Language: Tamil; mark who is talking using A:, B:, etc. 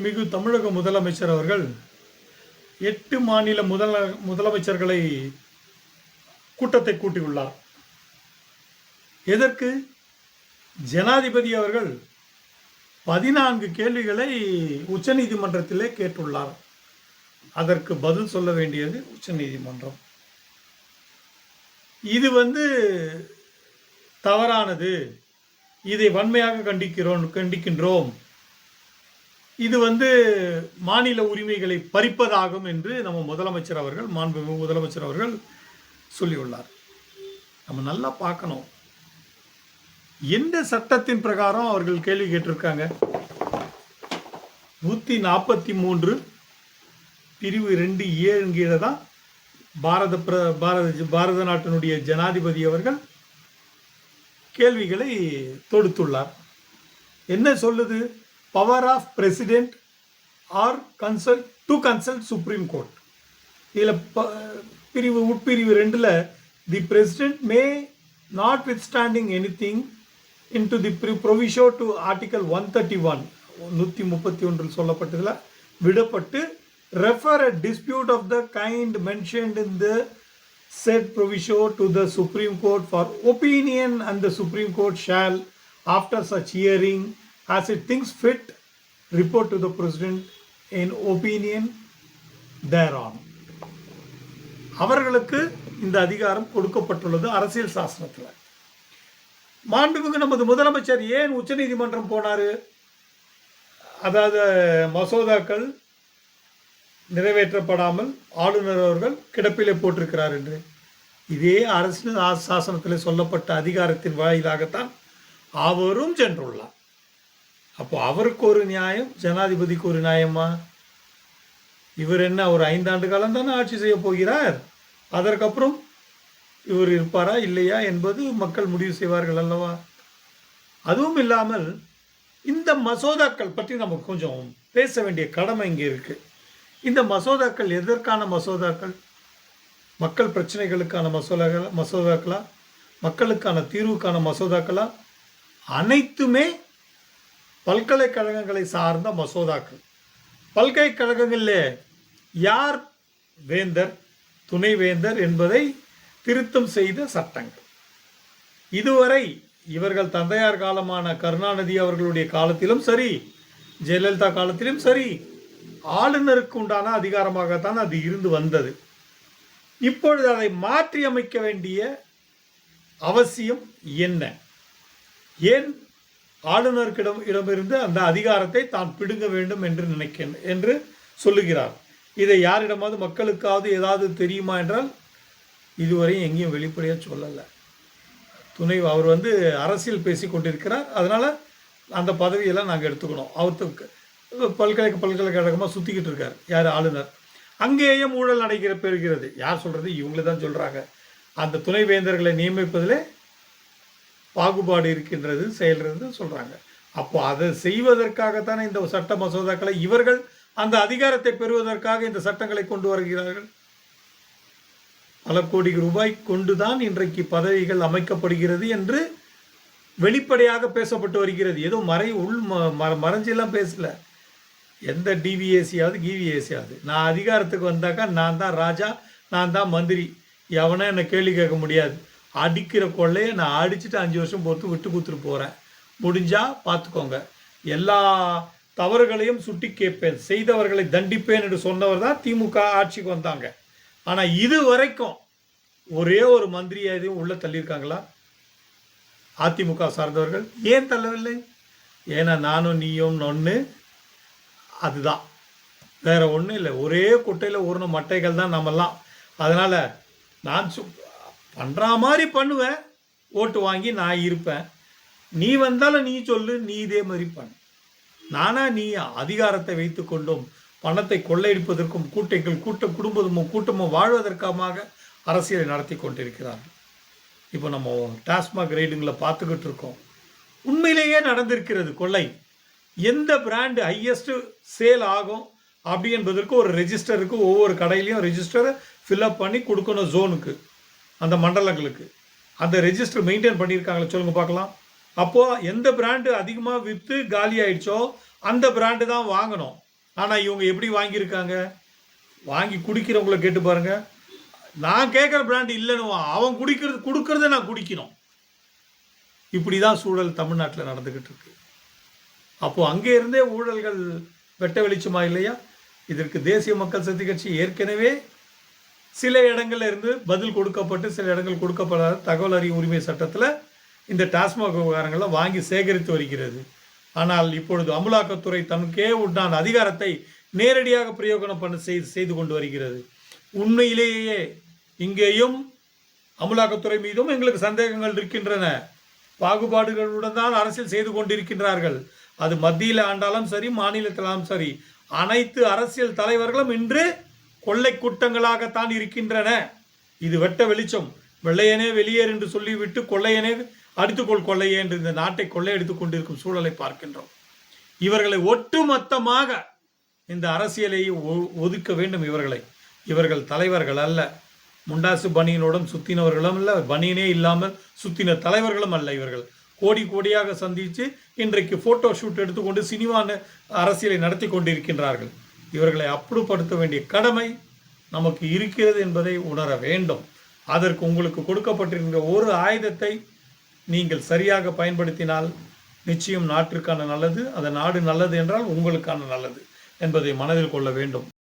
A: மாண்புமிகு தமிழக முதலமைச்சர் அவர்கள் 8 மாநில முதலமைச்சர்களை கூட்டத்தை கூட்டியுள்ளார். எதற்கு? ஜனாதிபதி அவர்கள் 14 கேள்விகளை உச்சநீதிமன்றத்திலே கேட்டுள்ளார். அதற்கு பதில் சொல்ல வேண்டியது உச்சநீதிமன்றம். இது தவறானது, இதை வன்மையாக கண்டிக்கின்றோம், இது மாநில உரிமைகளை பறிப்பதாகும் என்று நம்ம முதலமைச்சர் அவர்கள், மாண்புமிகு முதலமைச்சர் அவர்கள் சொல்லியுள்ளார். நம்ம நல்லா பார்க்கணும், எந்த சட்டத்தின் பிரகாரம் அவர்கள் கேள்வி கேட்டிருக்காங்க. 143 பிரிவு 2(a) கீழே தான் பாரத நாட்டினுடைய ஜனாதிபதி அவர்கள் கேள்விகளை தொடுத்துள்ளார். என்ன சொல்லுது? Power of president or consult supreme court. இதில் உட்பிரிவு 2ல் the president may notwithstanding anything into the proviso to article 131 131 சொல்லப்பட்டதில் விடப்பட்டு refer a dispute of the kind mentioned in the said proviso to the Supreme Court for opinion, and the Supreme Court shall, after such hearing, as it thinks fit, report to the President in opinion thereon. அவர்களுக்கு இந்த அதிகாரம் கொடுக்கப்பட்டுள்ளது அரசியல் சாசனத்தில். மாண்புமிகு நமது முதலமைச்சர் ஏன் உச்சநீதிமன்றம் போனார்? அதாவது மசோதாக்கள் நிறைவேற்றப்படாமல் ஆளுநர் அவர்கள் கிடப்பிலே போட்டிருக்கிறார் என்று இதே அரசியல் சாசனத்தில் சொல்லப்பட்ட அதிகாரத்தின் வாயிலாகத்தான் அவரும் சென்றுள்ளார். அப்போ அவருக்கு ஒரு நியாயம், ஜனாதிபதிக்கு ஒரு நியாயமா? இவர் என்ன ஒரு 5 ஆண்டு காலம் தானே ஆட்சி செய்ய போகிறார். அதற்கப்புறம் இவர் இருப்பாரா இல்லையா என்பது மக்கள் முடிவு செய்வார்கள் அல்லவா? அதுவும் இல்லாமல் இந்த மசோதாக்கள் பற்றி நமக்கு கொஞ்சம் பேச வேண்டிய கடமை இங்கே இருக்கு. இந்த மசோதாக்கள் எதற்கான மசோதாக்கள்? மக்கள் பிரச்சனைகளுக்கான மசோதாக்களா? மக்களுக்கான தீர்வுக்கான மசோதாக்களா? அனைத்துமே பல்கலைக்கழகங்களை சார்ந்த மசோதாக்கள். பல்கலைக்கழகங்களில் யார் வேந்தர், துணைவேந்தர் என்பதை திருத்தம் செய்த சட்டங்கள். இதுவரை இவர்கள் தந்தையார் காலமான கருணாநிதி அவர்களுடைய காலத்திலும் சரி, ஜெயலலிதா காலத்திலும் சரி, ஆளுநருக்கு உண்டான அதிகாரமாகத்தான் அது இருந்து வந்தது. இப்பொழுது அதை மாற்றி அமைக்க வேண்டிய அவசியம் என்ன? ஏன் ஆளுநருக்கிடமிருந்து அந்த அதிகாரத்தை தான் பிடுங்க வேண்டும் என்று என்று சொல்லுகிறார். இதை யாரிடமாவது மக்களுக்காவது ஏதாவது தெரியுமா என்றால் இதுவரையும் எங்கேயும் வெளிப்படையாக சொல்லலை. அவர் அரசியல் பேசி கொண்டிருக்கிறார். அதனால் அந்த பதவியெல்லாம் நாங்கள் எடுத்துக்கணும். அவருக்கு பல்கலைக்கழகமாக சுற்றிக்கிட்டு இருக்கார். யார்? ஆளுநர். அங்கேயும் ஊழல் பெறுகிறது. யார் சொல்கிறது? இவங்களே தான் சொல்கிறாங்க. அந்த துணைவேந்தர்களை நியமிப்பதிலே பாகுபாடு இருக்கின்றது, செயல்றது சொல்கிறாங்க. அப்போ அதை செய்வதற்காகத்தானே இந்த சட்ட மசோதாக்களை, இவர்கள் அந்த அதிகாரத்தை பெறுவதற்காக இந்த சட்டங்களை கொண்டு வருகிறார்கள். பல கோடி ரூபாய் கொண்டுதான் இன்றைக்கு பதவிகள் அமைக்கப்படுகிறது என்று வெளிப்படையாக பேசப்பட்டு வருகிறது. ஏதோ மறைஞ்செல்லாம் பேசல. எந்த டிவிஏசியாவது கிவிஏசியாவது நான் அதிகாரத்துக்கு வந்தாக்கா நான் தான் ராஜா, நான் தான் மந்திரி, எவனா என்னை கேள்வி கேட்க முடியாது. அடிக்கிற கொள்ளையை நான் அடிச்சுட்டு 5 வருஷம் பொறுத்து விட்டு கொடுத்துட்டு போகிறேன். முடிஞ்சால் பார்த்துக்கோங்க. எல்லா தவறுகளையும் சுட்டி கேட்பேன், செய்தவர்களை தண்டிப்பேன் என்று சொன்னவர் தான் திமுக ஆட்சிக்கு வந்தாங்க. ஆனால் இது வரைக்கும் ஒரே ஒரு மந்திரியை எதையும் உள்ளே தள்ளியிருக்காங்களா அதிமுக சார்ந்தவர்கள்? ஏன் தள்ளவில்லை? ஏன்னா நானும் நீயும் ஒன்று, அதுதான், வேற ஒன்றும் இல்லை. ஒரே குட்டையில் ஊர்ன மட்டைகள் தான் நம்மெல்லாம். அதனால் நான் பண்ணுற மாதிரி பண்ணுவேன், ஓட்டு வாங்கி நான் இருப்பேன். நீ வந்தாலும் நீ சொல்லு, நீ இதே மாதிரி பண்ணு. நீ அதிகாரத்தை வைத்து கொண்டும் பணத்தை கொள்ளையடிப்பதற்கும் குடும்பமும் வாழ்வதற்காக அரசியலை நடத்தி கொண்டிருக்கிறார்கள். இப்போ நம்ம டாஸ்மாக் ரைடுங்களை பார்த்துக்கிட்டு இருக்கோம். உண்மையிலேயே நடந்திருக்கிறது கொள்ளை. எந்த பிராண்டு ஹையஸ்ட்டு சேல் ஆகும் அப்படி என்பதற்கு ஒரு ரெஜிஸ்டர் இருக்குது. ஒவ்வொரு கடையிலையும் ரெஜிஸ்டரை ஃபில்அப் பண்ணி கொடுக்கணும் ஜோனுக்கு, அந்த மண்டலங்களுக்கு. அந்த ரெஜிஸ்டர் மெயின்டைன் பண்ணியிருக்காங்களே சொல்லுங்கள் பார்க்கலாம். அப்போது எந்த பிராண்டு அதிகமாக விற்று காலி ஆயிடுச்சோ அந்த பிராண்டு தான் வாங்கணும். ஆனால் இவங்க எப்படி வாங்கியிருக்காங்க? வாங்கி குடிக்கிறவங்கள கேட்டு பாருங்க. நான் கேட்குற பிராண்ட் இல்லைன்னு அவன் கொடுக்கறத நான் குடிக்கணும். இப்படி தான் சூழல் தமிழ்நாட்டில் நடந்துக்கிட்டு இருக்கு. அப்போது அங்கே இருந்தே ஊழல்கள் வெட்ட வெளிச்சமா இல்லையா? இதற்கு தேசிய மக்கள் சக்தி கட்சி ஏற்கனவே சில இடங்கள்ல இருந்து பதில் கொடுக்கப்பட்டு சில இடங்கள் கொடுக்கப்படாத தகவல் அறியும் உரிமை சட்டத்தில் இந்த டாஸ்மாக் விவகாரங்களை வாங்கி சேகரித்து வருகிறது. ஆனால் இப்பொழுது அமலாக்கத்துறை தனக்கே உண்டான அதிகாரத்தை நேரடியாக பிரயோகனம் செய்து கொண்டு வருகிறது. உண்மையிலேயே இங்கேயும் அமலாக்கத்துறை மீதும் எங்களுக்கு சந்தேகங்கள் இருக்கின்றன. பாகுபாடுகளுடன் தான் அரசியல் செய்து கொண்டிருக்கின்றார்கள். அது மத்தியில் ஆண்டாலும் சரி, மாநிலத்திலும் சரி, அனைத்து அரசியல் தலைவர்களும் இன்று கொள்ளை குற்றங்களாகத்தான் இருக்கின்றன. இது வெட்ட வெளிச்சம். வெள்ளையனே வெளியேறு என்று சொல்லிவிட்டு கொள்ளையனே அடித்துக்கொள் கொள்ளையே என்று இந்த நாட்டை கொள்ளையடித்துக் கொண்டிருக்கும் சூழலை பார்க்கின்றோம். இவர்களை ஒட்டுமொத்தமாக இந்த அரசியலை ஒதுக்க வேண்டும். இவர்கள் தலைவர்கள் அல்ல. முண்டாசு பனியனுடன் சுத்தினவர்களும் அல்ல, பனியனே இல்லாமல் சுத்தின தலைவர்களும் அல்ல. இவர்கள் கோடி கோடியாக சந்தித்து இன்றைக்கு போட்டோ ஷூட் எடுத்துக்கொண்டு சினிமா அரசியலை நடத்தி கொண்டிருக்கின்றார்கள். இவர்களை அப்புறப்படுத்த வேண்டிய கடமை நமக்கு இருக்கிறது என்பதை உணர வேண்டும். அதற்கு உங்களுக்கு கொடுக்கப்பட்டிருக்கிற ஒரு ஆயுதத்தை நீங்கள் சரியாக பயன்படுத்தினால் நிச்சயம் நாட்டிற்கான நல்லது. அந்த நாடு நல்லது என்றால் உங்களுக்கான நல்லது என்பதை மனதில் கொள்ள வேண்டும்.